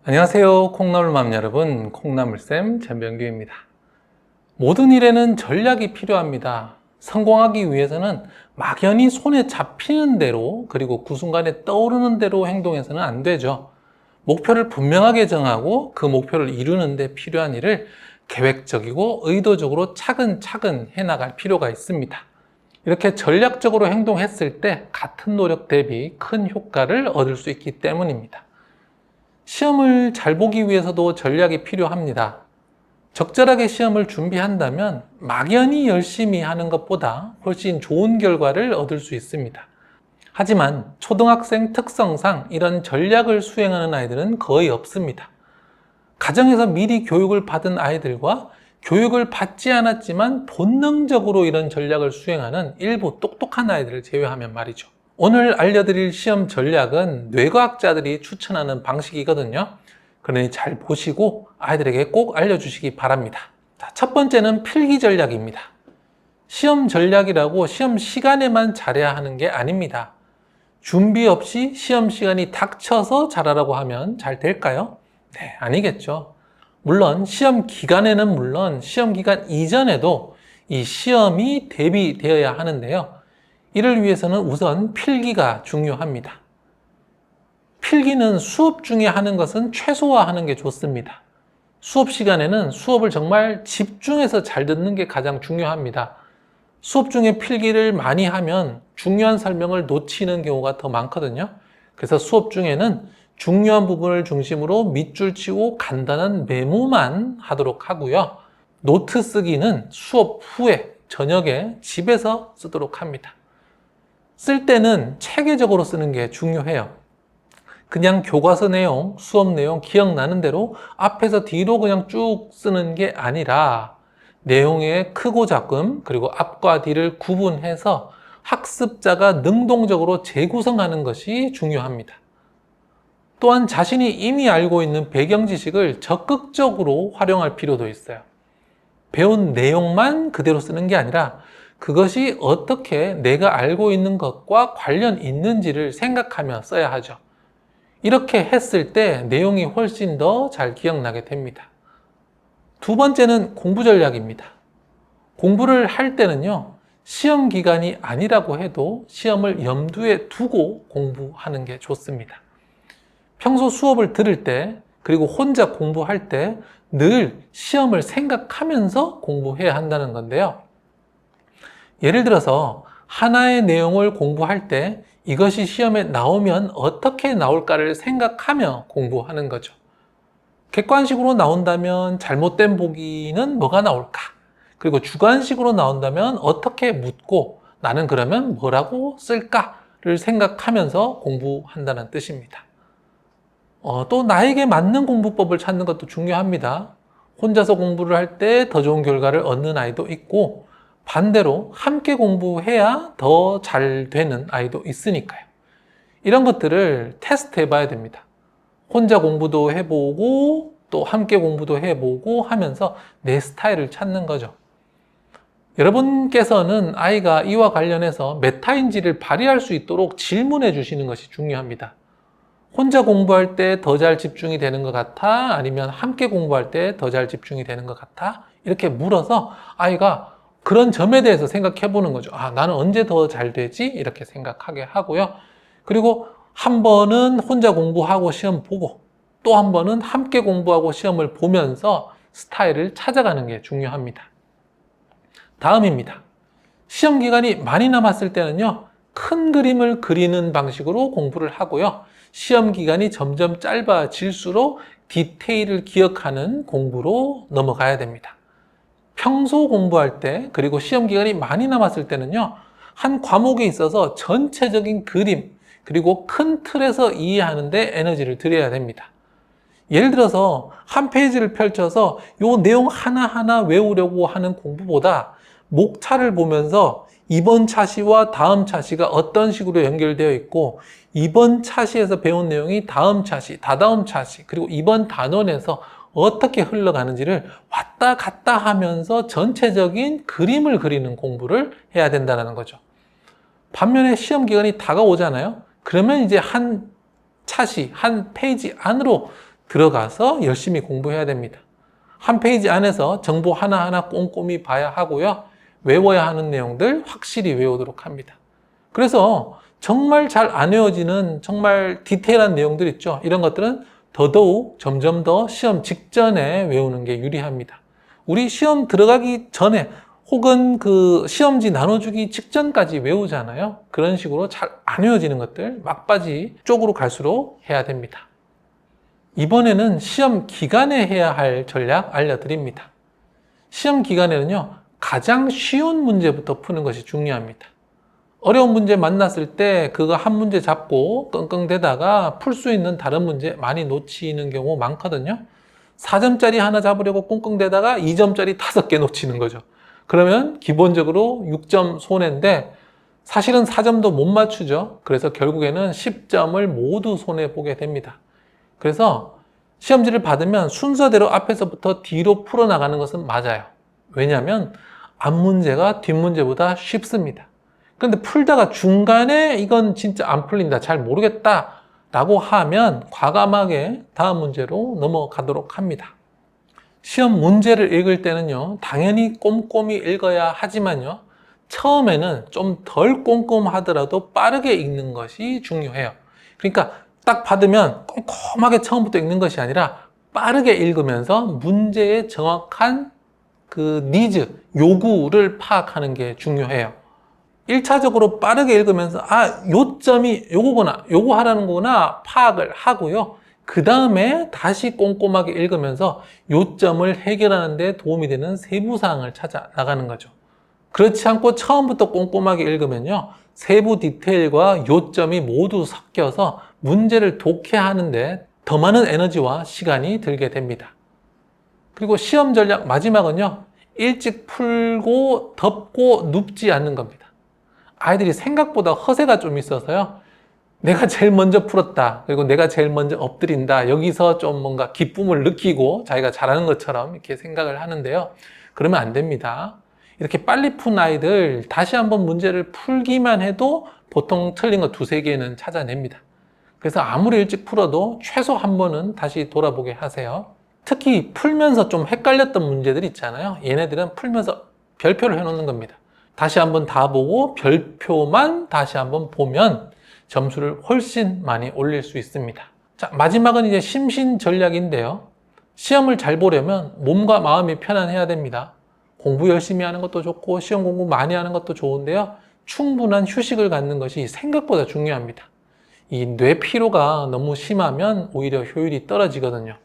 안녕하세요. 콩나물맘 여러분, 콩나물쌤 전병규입니다. 모든 일에는 전략이 필요합니다. 성공하기 위해서는 막연히 손에 잡히는 대로 그리고 그 순간에 떠오르는 대로 행동해서는 안 되죠. 목표를 분명하게 정하고 그 목표를 이루는 데 필요한 일을 계획적이고 의도적으로 차근차근 해나갈 필요가 있습니다. 이렇게 전략적으로 행동했을 때 같은 노력 대비 큰 효과를 얻을 수 있기 때문입니다. 시험을 잘 보기 위해서도 전략이 필요합니다. 적절하게 시험을 준비한다면 막연히 열심히 하는 것보다 훨씬 좋은 결과를 얻을 수 있습니다. 하지만 초등학생 특성상 이런 전략을 수행하는 아이들은 거의 없습니다. 가정에서 미리 교육을 받은 아이들과 교육을 받지 않았지만 본능적으로 이런 전략을 수행하는 일부 똑똑한 아이들을 제외하면 말이죠. 오늘 알려드릴 시험 전략은 뇌과학자들이 추천하는 방식이거든요. 그러니 잘 보시고 아이들에게 꼭 알려주시기 바랍니다. 자, 첫 번째는 필기 전략입니다. 시험 전략이라고 시험 시간에만 잘해야 하는 게 아닙니다. 준비 없이 시험 시간이 닥쳐서 잘하라고 하면 잘 될까요? 네, 아니겠죠. 물론 시험 기간에는 물론 시험 기간 이전에도 이 시험이 대비되어야 하는데요. 이를 위해서는 우선 필기가 중요합니다. 필기는 수업 중에 하는 것은 최소화하는 게 좋습니다. 수업 시간에는 수업을 정말 집중해서 잘 듣는 게 가장 중요합니다. 수업 중에 필기를 많이 하면 중요한 설명을 놓치는 경우가 더 많거든요. 그래서 수업 중에는 중요한 부분을 중심으로 밑줄 치고 간단한 메모만 하도록 하고요. 노트 쓰기는 수업 후에 저녁에 집에서 쓰도록 합니다. 쓸 때는 체계적으로 쓰는 게 중요해요. 그냥 교과서 내용, 수업 내용 기억나는 대로 앞에서 뒤로 그냥 쭉 쓰는 게 아니라 내용의 크고 작음 그리고 앞과 뒤를 구분해서 학습자가 능동적으로 재구성하는 것이 중요합니다. 또한 자신이 이미 알고 있는 배경 지식을 적극적으로 활용할 필요도 있어요. 배운 내용만 그대로 쓰는 게 아니라 그것이 어떻게 내가 알고 있는 것과 관련 있는지를 생각하며 써야 하죠. 이렇게 했을 때 내용이 훨씬 더 잘 기억나게 됩니다. 두 번째는 공부 전략입니다. 공부를 할 때는요, 시험 기간이 아니라고 해도 시험을 염두에 두고 공부하는 게 좋습니다. 평소 수업을 들을 때, 그리고 혼자 공부할 때 늘 시험을 생각하면서 공부해야 한다는 건데요. 예를 들어서 하나의 내용을 공부할 때 이것이 시험에 나오면 어떻게 나올까를 생각하며 공부하는 거죠. 객관식으로 나온다면 잘못된 보기는 뭐가 나올까? 그리고 주관식으로 나온다면 어떻게 묻고 나는 그러면 뭐라고 쓸까를 생각하면서 공부한다는 뜻입니다. 또 나에게 맞는 공부법을 찾는 것도 중요합니다. 혼자서 공부를 할 때 더 좋은 결과를 얻는 아이도 있고 반대로 함께 공부해야 더 잘 되는 아이도 있으니까요. 이런 것들을 테스트 해봐야 됩니다. 혼자 공부도 해보고 또 함께 공부도 해보고 하면서 내 스타일을 찾는 거죠. 여러분께서는 아이가 이와 관련해서 메타인지를 발휘할 수 있도록 질문해 주시는 것이 중요합니다. 혼자 공부할 때 더 잘 집중이 되는 것 같아? 아니면 함께 공부할 때 더 잘 집중이 되는 것 같아? 이렇게 물어서 아이가 그런 점에 대해서 생각해 보는 거죠. 아, 나는 언제 더 잘 되지? 이렇게 생각하게 하고요. 그리고 한 번은 혼자 공부하고 시험 보고 또 한 번은 함께 공부하고 시험을 보면서 스타일을 찾아가는 게 중요합니다. 다음입니다. 시험 기간이 많이 남았을 때는요, 큰 그림을 그리는 방식으로 공부를 하고요. 시험 기간이 점점 짧아질수록 디테일을 기억하는 공부로 넘어가야 됩니다. 평소 공부할 때 그리고 시험 기간이 많이 남았을 때는요, 한 과목에 있어서 전체적인 그림 그리고 큰 틀에서 이해하는 데 에너지를 들여야 됩니다. 예를 들어서 한 페이지를 펼쳐서 이 내용 하나하나 외우려고 하는 공부보다 목차를 보면서 이번 차시와 다음 차시가 어떤 식으로 연결되어 있고 이번 차시에서 배운 내용이 다음 차시, 다다음 차시, 그리고 이번 단원에서 어떻게 흘러가는지를 왔다 갔다 하면서 전체적인 그림을 그리는 공부를 해야 된다는 거죠. 반면에 시험 기간이 다가오잖아요. 그러면 이제 한 차시, 한 페이지 안으로 들어가서 열심히 공부해야 됩니다. 한 페이지 안에서 정보 하나하나 꼼꼼히 봐야 하고요. 외워야 하는 내용들 확실히 외우도록 합니다. 그래서 정말 잘 안 외워지는 정말 디테일한 내용들 있죠. 이런 것들은 더더욱 점점 더 시험 직전에 외우는 게 유리합니다. 우리 시험 들어가기 전에 혹은 그 시험지 나눠주기 직전까지 외우잖아요. 그런 식으로 잘 안 외워지는 것들 막바지 쪽으로 갈수록 해야 됩니다. 이번에는 시험 기간에 해야 할 전략 알려드립니다. 시험 기간에는요, 가장 쉬운 문제부터 푸는 것이 중요합니다. 어려운 문제 만났을 때 그거 한 문제 잡고 끙끙대다가 풀 수 있는 다른 문제 많이 놓치는 경우 많거든요. 4점짜리 하나 잡으려고 끙끙대다가 2점짜리 5개 놓치는 거죠. 그러면 기본적으로 6점 손해인데 사실은 4점도 못 맞추죠. 그래서 결국에는 10점을 모두 손해보게 됩니다. 그래서 시험지를 받으면 순서대로 앞에서부터 뒤로 풀어나가는 것은 맞아요. 왜냐하면 앞 문제가 뒷 문제보다 쉽습니다. 그런데 풀다가 중간에 이건 진짜 안 풀린다, 잘 모르겠다 라고 하면 과감하게 다음 문제로 넘어가도록 합니다. 시험 문제를 읽을 때는요, 당연히 꼼꼼히 읽어야 하지만요, 처음에는 좀 덜 꼼꼼하더라도 빠르게 읽는 것이 중요해요. 그러니까 딱 받으면 꼼꼼하게 처음부터 읽는 것이 아니라 빠르게 읽으면서 문제의 정확한 그 니즈, 요구를 파악하는 게 중요해요. 1차적으로 빠르게 읽으면서 요점이 요거구나, 요거 하라는 거구나 파악을 하고요. 그 다음에 다시 꼼꼼하게 읽으면서 요점을 해결하는 데 도움이 되는 세부사항을 찾아 나가는 거죠. 그렇지 않고 처음부터 꼼꼼하게 읽으면요, 세부 디테일과 요점이 모두 섞여서 문제를 독해하는데 더 많은 에너지와 시간이 들게 됩니다. 그리고 시험 전략 마지막은요, 일찍 풀고 덮고 눕지 않는 겁니다. 아이들이 생각보다 허세가 좀 있어서요, 내가 제일 먼저 풀었다, 그리고 내가 제일 먼저 엎드린다, 여기서 좀 뭔가 기쁨을 느끼고 자기가 잘하는 것처럼 이렇게 생각을 하는데요, 그러면 안 됩니다. 이렇게 빨리 푼 아이들 다시 한번 문제를 풀기만 해도 보통 틀린 거 2-3개는 찾아냅니다. 그래서 아무리 일찍 풀어도 최소 한 번은 다시 돌아보게 하세요. 특히 풀면서 좀 헷갈렸던 문제들 있잖아요. 얘네들은 풀면서 별표를 해놓는 겁니다. 다시 한번 다 보고 별표만 다시 한번 보면 점수를 훨씬 많이 올릴 수 있습니다. 자, 마지막은 이제 심신 전략인데요. 시험을 잘 보려면 몸과 마음이 편안해야 됩니다. 공부 열심히 하는 것도 좋고 시험 공부 많이 하는 것도 좋은데요, 충분한 휴식을 갖는 것이 생각보다 중요합니다. 이 뇌 피로가 너무 심하면 오히려 효율이 떨어지거든요.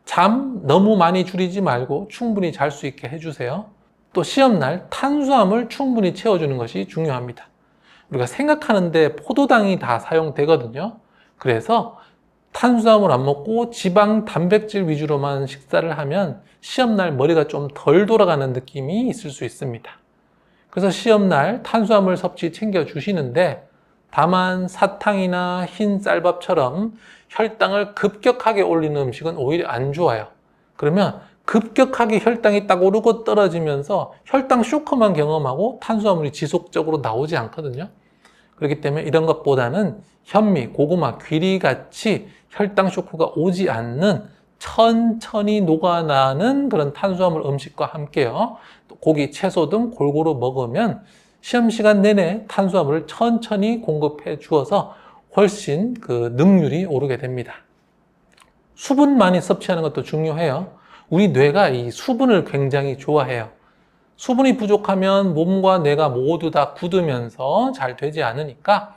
잠 너무 많이 줄이지 말고 충분히 잘 수 있게 해주세요. 또 시험날 탄수화물 충분히 채워주는 것이 중요합니다. 우리가 생각하는데 포도당이 다 사용되거든요. 그래서 탄수화물 안 먹고 지방, 단백질 위주로만 식사를 하면 시험날 머리가 좀 덜 돌아가는 느낌이 있을 수 있습니다. 그래서 시험날 탄수화물 섭취 챙겨주시는데, 다만 사탕이나 흰 쌀밥처럼 혈당을 급격하게 올리는 음식은 오히려 안 좋아요. 그러면 급격하게 혈당이 딱 오르고 떨어지면서 혈당 쇼크만 경험하고 탄수화물이 지속적으로 나오지 않거든요. 그렇기 때문에 이런 것보다는 현미, 고구마, 귀리같이 혈당 쇼크가 오지 않는 천천히 녹아나는 그런 탄수화물 음식과 함께요, 또 고기, 채소 등 골고루 먹으면 시험 시간 내내 탄수화물을 천천히 공급해 주어서 훨씬 그 능률이 오르게 됩니다. 수분 많이 섭취하는 것도 중요해요. 우리 뇌가 이 수분을 굉장히 좋아해요. 수분이 부족하면 몸과 뇌가 모두 다 굳으면서 잘 되지 않으니까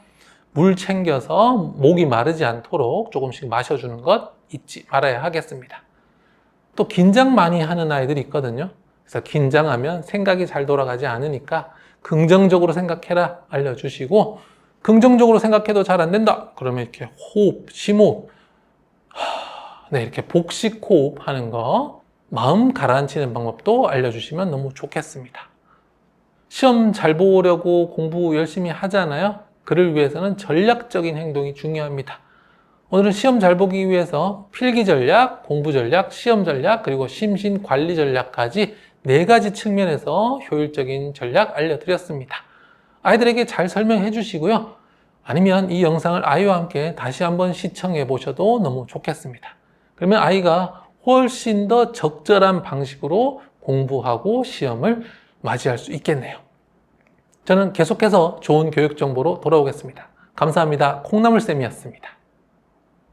물 챙겨서 목이 마르지 않도록 조금씩 마셔주는 것 잊지 말아야 하겠습니다. 또 긴장 많이 하는 아이들이 있거든요. 그래서 긴장하면 생각이 잘 돌아가지 않으니까 긍정적으로 생각해라 알려주시고, 긍정적으로 생각해도 잘 안 된다 그러면 이렇게 호흡, 심호흡, 네, 이렇게 복식 호흡 하는 거, 마음 가라앉히는 방법도 알려주시면 너무 좋겠습니다. 시험 잘 보려고 공부 열심히 하잖아요. 그를 위해서는 전략적인 행동이 중요합니다. 오늘은 시험 잘 보기 위해서 필기 전략, 공부 전략, 시험 전략, 그리고 심신 관리 전략까지 4가지 측면에서 효율적인 전략 알려드렸습니다. 아이들에게 잘 설명해 주시고요. 아니면 이 영상을 아이와 함께 다시 한번 시청해 보셔도 너무 좋겠습니다. 그러면 아이가 훨씬 더 적절한 방식으로 공부하고 시험을 맞이할 수 있겠네요. 저는 계속해서 좋은 교육 정보로 돌아오겠습니다. 감사합니다. 콩나물쌤이었습니다.